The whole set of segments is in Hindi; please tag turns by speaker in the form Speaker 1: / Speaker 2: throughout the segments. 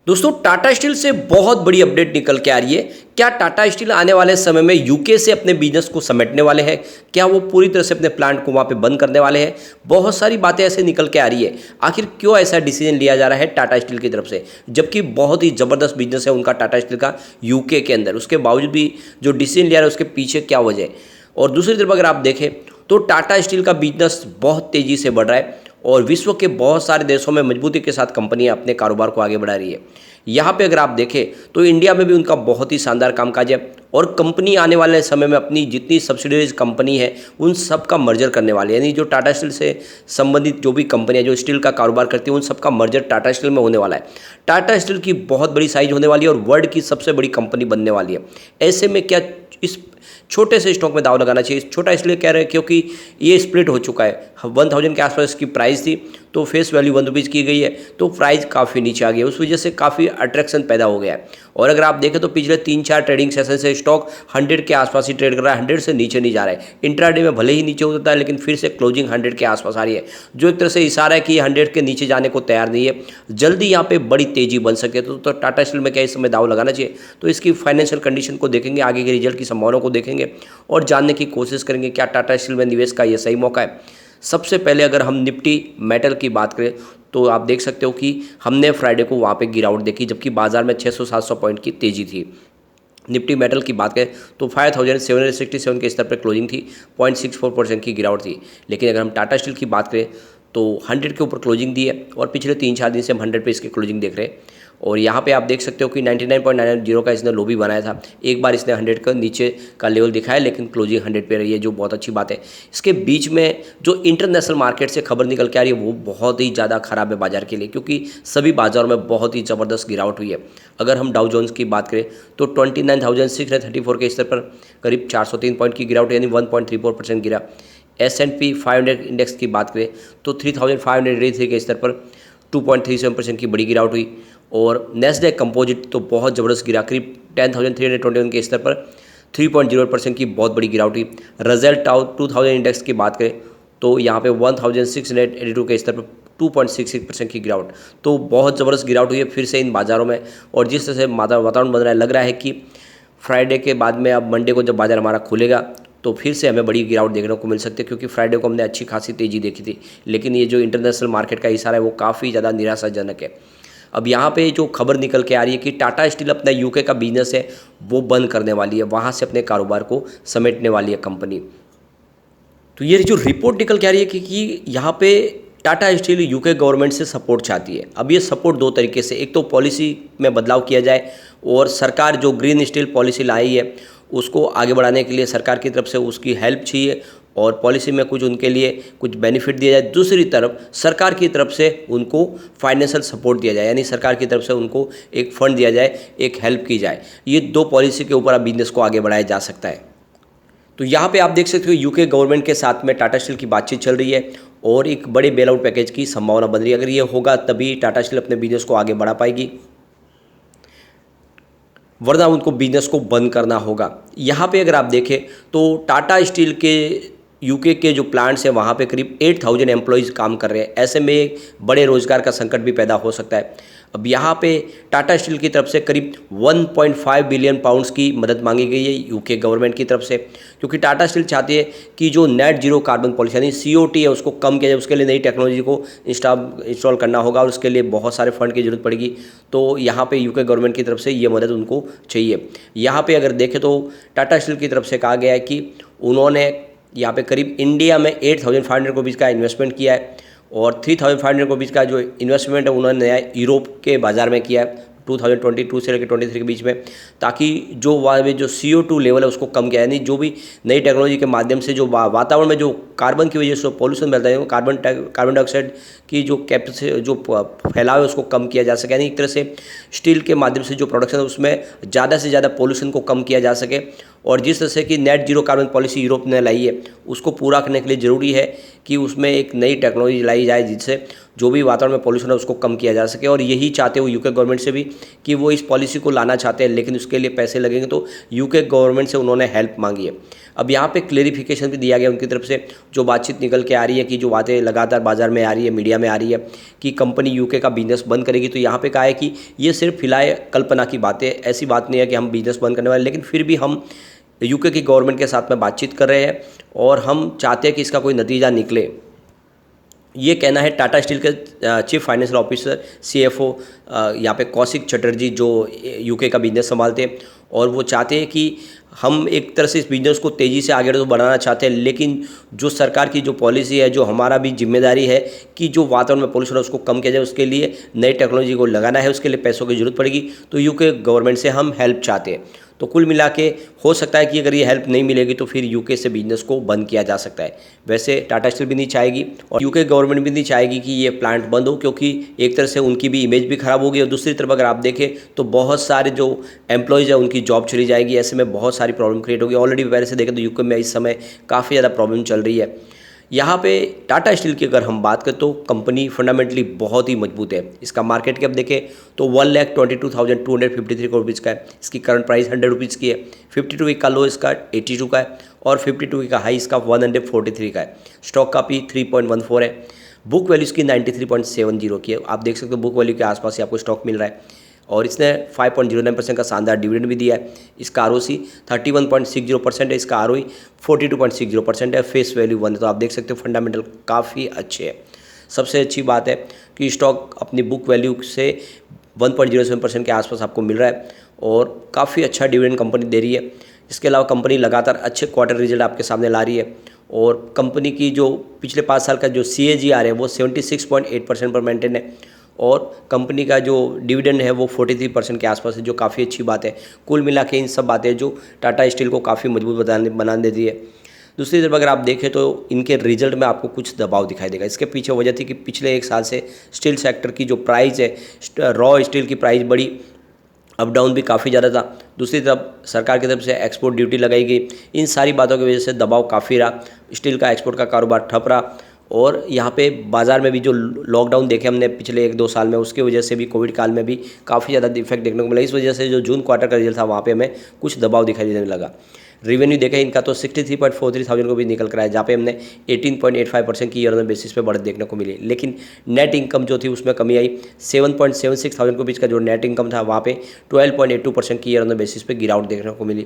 Speaker 1: दोस्तों टाटा स्टील से बहुत बड़ी अपडेट निकल के आ रही है। क्या टाटा स्टील आने वाले समय में यूके से अपने बिजनेस को समेटने वाले हैं? क्या वो पूरी तरह से अपने प्लांट को वहाँ पे बंद करने वाले हैं? बहुत सारी बातें ऐसे निकल के आ रही है। आखिर क्यों ऐसा डिसीजन लिया जा रहा है टाटा स्टील की तरफ से, जबकि बहुत ही ज़बरदस्त बिजनेस है उनका टाटा स्टील का यूके के अंदर। उसके बावजूद भी जो डिसीजन लिया है उसके पीछे क्या वजह है? और दूसरी तरफ अगर आप देखें तो टाटा स्टील का बिजनेस बहुत तेज़ी से बढ़ रहा है और विश्व के बहुत सारे देशों में मजबूती के साथ कंपनियां अपने कारोबार को आगे बढ़ा रही है। यहाँ पे अगर आप देखें तो इंडिया में भी उनका बहुत ही शानदार कामकाज है और कंपनी आने वाले समय में अपनी जितनी सब्सिडरीज कंपनी है उन सब का मर्जर करने वाली है। यानी जो टाटा स्टील से संबंधित जो भी कंपनियां जो स्टील का कारोबार करती है उन सब का मर्जर टाटा स्टील में होने वाला है। टाटा स्टील की बहुत बड़ी साइज होने वाली है और वर्ल्ड की सबसे बड़ी कंपनी बनने वाली है। ऐसे में क्या इस छोटे से स्टॉक में दाव लगाना चाहिए? छोटा इसलिए कह रहे हैं क्योंकि ये स्प्लिट हो चुका है। 1000 के आसपास इसकी प्राइस थी तो फेस वैल्यू 1 रुपीज़ की गई है तो प्राइस काफ़ी नीचे आ गई है, उस वजह से काफ़ी अट्रैक्शन पैदा हो गया है। और अगर आप देखें तो पिछले 3-4 ट्रेडिंग सेशन से स्टॉक 100 के आसपास ही ट्रेड कर रहा है, 100 से नीचे नहीं जा रहा है। इंट्राडे में भले ही नीचे उतरता है लेकिन फिर से क्लोजिंग 100 के आसपास आ रही है, जो एक तरह से इशारा है कि 100 के नीचे जाने को तैयार नहीं है। जल्दी यहाँ पे बड़ी तेजी बन सके तो टाटा स्टील में क्या इस समय दाव लगाना चाहिए? तो इसकी फाइनेंशियल कंडीशन को देखेंगे, आगे के रिजल्ट की संभावना को देखेंगे और जानने की कोशिश करेंगे क्या टाटा स्टील में निवेश का ये सही मौका है। सबसे पहले अगर हम निफ्टी मेटल की बात करें तो आप देख सकते हो कि हमने फ्राइडे को वहाँ पे गिरावट देखी, जबकि बाजार में 600-700 पॉइंट की तेज़ी थी। निफ्टी मेटल की बात करें तो 5767 के स्तर पर क्लोजिंग थी, 0.64% की गिरावट थी। लेकिन अगर हम टाटा स्टील की बात करें तो 100 के ऊपर क्लोजिंग दी है और पिछले 3-4 दिन से हम 100 पे इसकी क्लोजिंग देख रहे हैं। और यहाँ पे आप देख सकते हो कि 99.90 का इसने लो भी बनाया था। एक बार इसने 100 का नीचे का लेवल दिखाया लेकिन क्लोजिंग 100 पे रही है, जो बहुत अच्छी बात है। इसके बीच में जो इंटरनेशनल मार्केट से खबर निकल के आ रही है वो बहुत ही ज़्यादा खराब है बाजार के लिए, क्योंकि सभी बाजारों में बहुत ही ज़बरदस्त गिरावट हुई है। अगर हम डाउ जोन्स की बात करें तो 29,634 के स्तर पर करीब 403 पॉइंट की गिरावट यानी 1.34% गिरा। S&P 500 इंडेक्स की बात करें तो 3,583 के स्तर पर 2.37% की बड़ी गिरावट हुई। और नेस्डैक कंपोजिट तो बहुत ज़बरदस्त गिरा, करीब 10,321 के स्तर पर 3.08% की बहुत बड़ी गिरावट हुई। रजल्ट 2000 इंडेक्स की बात करें तो यहाँ पे 1682 के स्तर पर 2.66% की गिरावट, तो बहुत ज़बरदस्त गिरावट हुई है फिर से इन बाज़ारों में। और जिस तरह से वातावरण बन रहा है, लग रहा है कि फ्राइडे के बाद में अब मंडे को जब बाज़ार हमारा खुलेगा तो फिर से हमें बड़ी गिरावट देखने को मिल सकती है, क्योंकि फ्राइडे को हमने अच्छी खासी तेज़ी देखी थी। लेकिन ये जो इंटरनेशनल मार्केट का इशारा है वो काफ़ी ज़्यादा निराशाजनक है। अब यहाँ पे जो खबर निकल के आ रही है कि टाटा स्टील अपना यूके का बिजनेस है वो बंद करने वाली है, वहाँ से अपने कारोबार को समेटने वाली है कंपनी। तो ये जो रिपोर्ट निकल के आ रही है कि यहाँ पे टाटा स्टील यूके गवर्नमेंट से सपोर्ट चाहती है। अब ये सपोर्ट दो तरीके से, एक तो पॉलिसी में बदलाव किया जाए और सरकार जो ग्रीन स्टील पॉलिसी लाई है उसको आगे बढ़ाने के लिए सरकार की तरफ से उसकी हेल्प चाहिए और पॉलिसी में कुछ उनके लिए कुछ बेनिफिट दिया जाए। दूसरी तरफ सरकार की तरफ से उनको फाइनेंशियल सपोर्ट दिया जाए, यानी सरकार की तरफ से उनको एक फंड दिया जाए, एक हेल्प की जाए। ये दो पॉलिसी के ऊपर अब बिजनेस को आगे बढ़ाया जा सकता है। तो यहाँ पे आप देख सकते हो यूके गवर्नमेंट के साथ में टाटा स्टील की बातचीत चल रही है और एक बड़े बेल आउट पैकेज की संभावना बन रही है। अगर ये होगा तभी टाटा स्टील अपने बिजनेस को आगे बढ़ा पाएगी, वरना उनको बिजनेस को बंद करना होगा। यहाँ पे अगर आप देखें तो टाटा स्टील के यूके के जो प्लांट्स हैं वहाँ पे करीब 8000 एम्प्लॉयज़ काम कर रहे हैं। ऐसे में बड़े रोजगार का संकट भी पैदा हो सकता है। अब यहाँ पे टाटा स्टील की तरफ से करीब 1.5 बिलियन पाउंड्स की मदद मांगी गई है यूके गवर्नमेंट की तरफ से, क्योंकि टाटा स्टील चाहती है कि जो नेट जीरो कार्बन पॉलिसी यानी COT है उसको कम किया जाए। उसके लिए नई टेक्नोलॉजी को इंस्टॉल करना होगा और उसके लिए बहुत सारे फंड की जरूरत पड़ेगी। तो यहाँ पे यूके गवर्नमेंट की तरफ से ये मदद उनको चाहिए। यहाँ पे अगर देखें तो टाटा स्टील की तरफ से कहा गया है कि उन्होंने यहाँ पे करीब इंडिया में 8500 करोड़ का इन्वेस्टमेंट किया है और 3500 करोड़ का जो इन्वेस्टमेंट है उन्होंने नया यूरोप के बाज़ार में किया है 2022 से लेकर 23 के बीच में, ताकि जो वहाँ में जो CO2 लेवल है उसको कम किया, यानी जो भी नई टेक्नोलॉजी के माध्यम से जो वातावरण में जो कार्बन की वजह से पॉल्यूशन मिलता है, कार्बन डाइऑक्साइड की जो जो फैलाव है उसको कम किया जा सके। यानी एक तरह से स्टील के माध्यम से जो प्रोडक्शन है उसमें ज़्यादा से ज़्यादा पॉल्यूशन को कम किया जा सके। और जिस तरह से कि net zero carbon policy Europe ने लाई है उसको पूरा करने के लिए ज़रूरी है कि उसमें एक नई टेक्नोलॉजी लाई जाए जिससे जो भी वातावरण में पॉल्यूशन है उसको कम किया जा सके। और यही चाहते हो यूके गवर्नमेंट से भी कि वो इस पॉलिसी को लाना चाहते हैं, लेकिन उसके लिए पैसे लगेंगे, तो यूके गवर्नमेंट से उन्होंने हेल्प मांगी है। अब यहाँ पे क्लेरिफिकेशन भी दिया गया उनकी तरफ से, जो बातचीत निकल के आ रही है कि जो बातें लगातार बाजार में आ रही है, मीडिया में आ रही है कि कंपनी यूके का बिजनेस बंद करेगी, तो यहाँ पे कहा है कि ये सिर्फ फिलहाल कल्पना की बातें, ऐसी बात नहीं है कि हम बिजनेस बंद करने वाले, लेकिन फिर भी हम यूके की गवर्नमेंट के साथ में बातचीत कर रहे हैं और हम चाहते हैं कि इसका कोई नतीजा निकले। ये कहना है टाटा स्टील के चीफ फाइनेंशियल ऑफिसर CFO यहाँ पे कौशिक चटर्जी, जो यूके का बिजनेस संभालते हैं, और वो चाहते हैं कि हम एक तरह से इस बिजनेस को तेज़ी से आगे तो बढ़ाना चाहते हैं, लेकिन जो सरकार की जो पॉलिसी है, जो हमारा भी जिम्मेदारी है कि जो वातावरण में पोल्यूशन है उसको कम किया जाए, उसके लिए नई टेक्नोलॉजी को लगाना है, उसके लिए पैसों की जरूरत पड़ेगी, तो यूके गवर्नमेंट से हम हेल्प चाहते हैं। तो कुल मिला के हो सकता है कि अगर ये हेल्प नहीं मिलेगी तो फिर यूके से बिजनेस को बंद किया जा सकता है। वैसे टाटा स्टील भी नहीं चाहेगी और यूके गवर्नमेंट भी नहीं चाहेगी कि ये प्लांट बंद हो, क्योंकि एक तरह से उनकी भी इमेज भी खराब होगी और दूसरी तरफ अगर आप देखें तो बहुत सारे जो एम्प्लॉयज़ है उनकी जॉब चली जाएगी। ऐसे में बहुत सारी प्रॉब्लम क्रिएट होगी। ऑलरेडी पहले से देखें तो यूके में इस समय काफ़ी ज़्यादा प्रॉब्लम चल रही है। यहाँ पे टाटा स्टील की अगर हम बात करें तो कंपनी फंडामेंटली बहुत ही मजबूत है। इसका मार्केट कैप देखें तो 1,22,253 करोड़ रुपीज़ का है। इसकी करंट प्राइस 100 रुपीज़ की है। 52 वीक का लो इसका 82 का है और 52 वीक का हाई इसका 143 का है। स्टॉक का P 3.14 है। बुक वैल्यू इसकी 93.70 की है। आप देख सकते हो बुक वैल्यू के आसपास ही आपको स्टॉक मिल रहा है और इसने 5.09% का शानदार डिविडेंड भी दिया है। इसका ROC 31.60% है। इसका ROE 42.60% है। फेस वैल्यू 1 है। तो आप देख सकते हो फंडामेंटल काफ़ी अच्छे हैं। सबसे अच्छी बात है कि स्टॉक अपनी बुक वैल्यू से 1.07% के आसपास आपको मिल रहा है और काफ़ी अच्छा डिविडेंड कंपनी दे रही है। इसके अलावा कंपनी लगातार अच्छे क्वार्टर रिजल्ट आपके सामने ला रही है और कंपनी की जो पिछले 5 साल का जो CAGR है वो 76.8% पर मेंटेन है और कंपनी का जो डिविडेंड है वो 43% के आसपास है, जो काफ़ी अच्छी बात है। कुल मिला के इन सब बातें जो टाटा स्टील को काफ़ी मजबूत बना देती है। दूसरी तरफ अगर आप देखें तो इनके रिजल्ट में आपको कुछ दबाव दिखाई देगा। इसके पीछे वजह थी कि पिछले 1 साल से स्टील सेक्टर की जो प्राइस है, रॉ स्टील की प्राइस बड़ी अप डाउन भी काफ़ी ज़्यादा था। दूसरी तरफ सरकार की तरफ से एक्सपोर्ट ड्यूटी लगाई गई। इन सारी बातों की वजह से दबाव काफ़ी रहा। स्टील का एक्सपोर्ट का कारोबार ठप रहा और यहाँ पे बाज़ार में भी जो लॉकडाउन देखे हमने पिछले 1-2 साल में, उसकी वजह से भी कोविड काल में भी काफ़ी ज़्यादा इफेक्ट देखने को मिला। इस वजह से जो जून क्वार्टर का रिजल्ट था वहाँ पे हमें कुछ दबाव दिखाई देने लगा। रेवेन्यू देखें इनका तो 63.43 थाउजेंड को भी निकल कर आया, जहाँ पे हमने 18.85% की ईयर बेसिस पे बढ़त देखने को मिली। लेकिन नेट इनकम जो थी उसमें कमी आई। 7.76 थाउजेंड के बीच का जो नेट इनकम था वहाँ पे 12.82% की ईयर बेसिस पे गिरावट देखने को मिली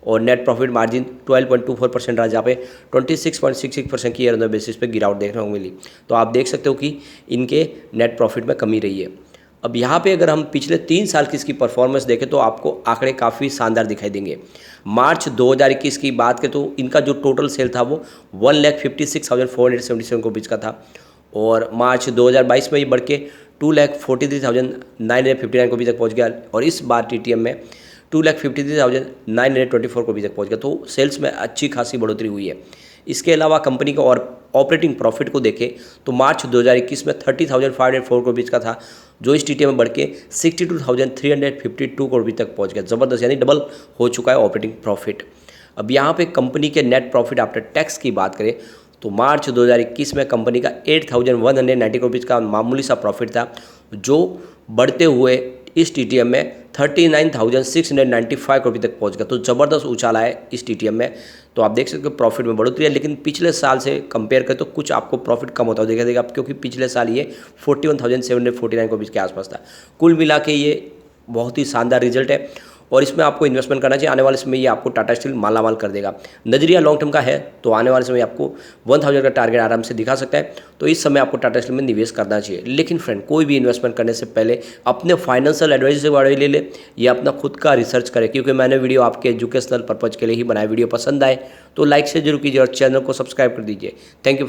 Speaker 1: और नेट प्रॉफिट मार्जिन 12.24% रहा, जहाँ पे 26.66% की ईयर बेसिस पे गिरावट देखने को मिली। तो आप देख सकते हो कि इनके नेट प्रॉफिट में कमी रही है। अब यहाँ पे अगर हम पिछले 3 साल की इसकी परफॉर्मेंस देखें तो आपको आंकड़े काफ़ी शानदार दिखाई देंगे। मार्च 2021 की बात करें तो इनका जो टोटल सेल था वो 1,56,477 के बीच का था और मार्च 2022 में ये बढ़ के 2,43,959 को भी तक पहुँच गया और इस बार TTM में 2,53,924 को भी तक पहुँच गया। तो सेल्स में अच्छी खासी बढ़ोतरी हुई है। इसके अलावा कंपनी का और ऑपरेटिंग प्रॉफिट को देखें तो मार्च 2021 में 30,504 करोड़ बीच का था, जो इस TTM में बढ़ के 62,352 करोड़ तक पहुंच गया। ज़बरदस्त, यानी डबल हो चुका है ऑपरेटिंग प्रॉफिट। अब यहाँ पे कंपनी के नेट प्रॉफिट आफ्टर टैक्स की बात करें तो मार्च 2021 में कंपनी का 8,190 करोड़ का मामूली सा प्रॉफिट था, जो बढ़ते हुए इस TTM में 39,695 करोड़ तक पहुंच गया। तो ज़बरदस्त उछाला है इस TTM में। तो आप देख सकते हो प्रॉफिट में बढ़ोतरी है, लेकिन पिछले साल से कंपेयर करें तो कुछ आपको प्रॉफिट कम होता हुआ दिखाई देगा, क्योंकि पिछले साल ये 41,749 करोड़ के आसपास था। कुल मिला के ये बहुत ही शानदार रिजल्ट है और इसमें आपको इन्वेस्टमेंट करना चाहिए। आने वाले समय ये आपको टाटा स्टील मालामाल कर देगा। नजरिया लॉन्ग टर्म का है तो आने वाले समय आपको 1000 का टारगेट आराम से दिखा सकता है। तो इस समय आपको टाटा स्टील में निवेश करना चाहिए। लेकिन फ्रेंड, कोई भी इन्वेस्टमेंट करने से पहले अपने फाइनेंशियल एडवाइजर से बारे ले ले या अपना खुद का रिसर्च करें, क्योंकि मैंने वीडियो आपके एजुकेशनल पर्पज़ के लिए ही बनाया। वीडियो पसंद आए तो लाइक से जरूर कीजिए और चैनल को सब्सक्राइब कर दीजिए। Thank you.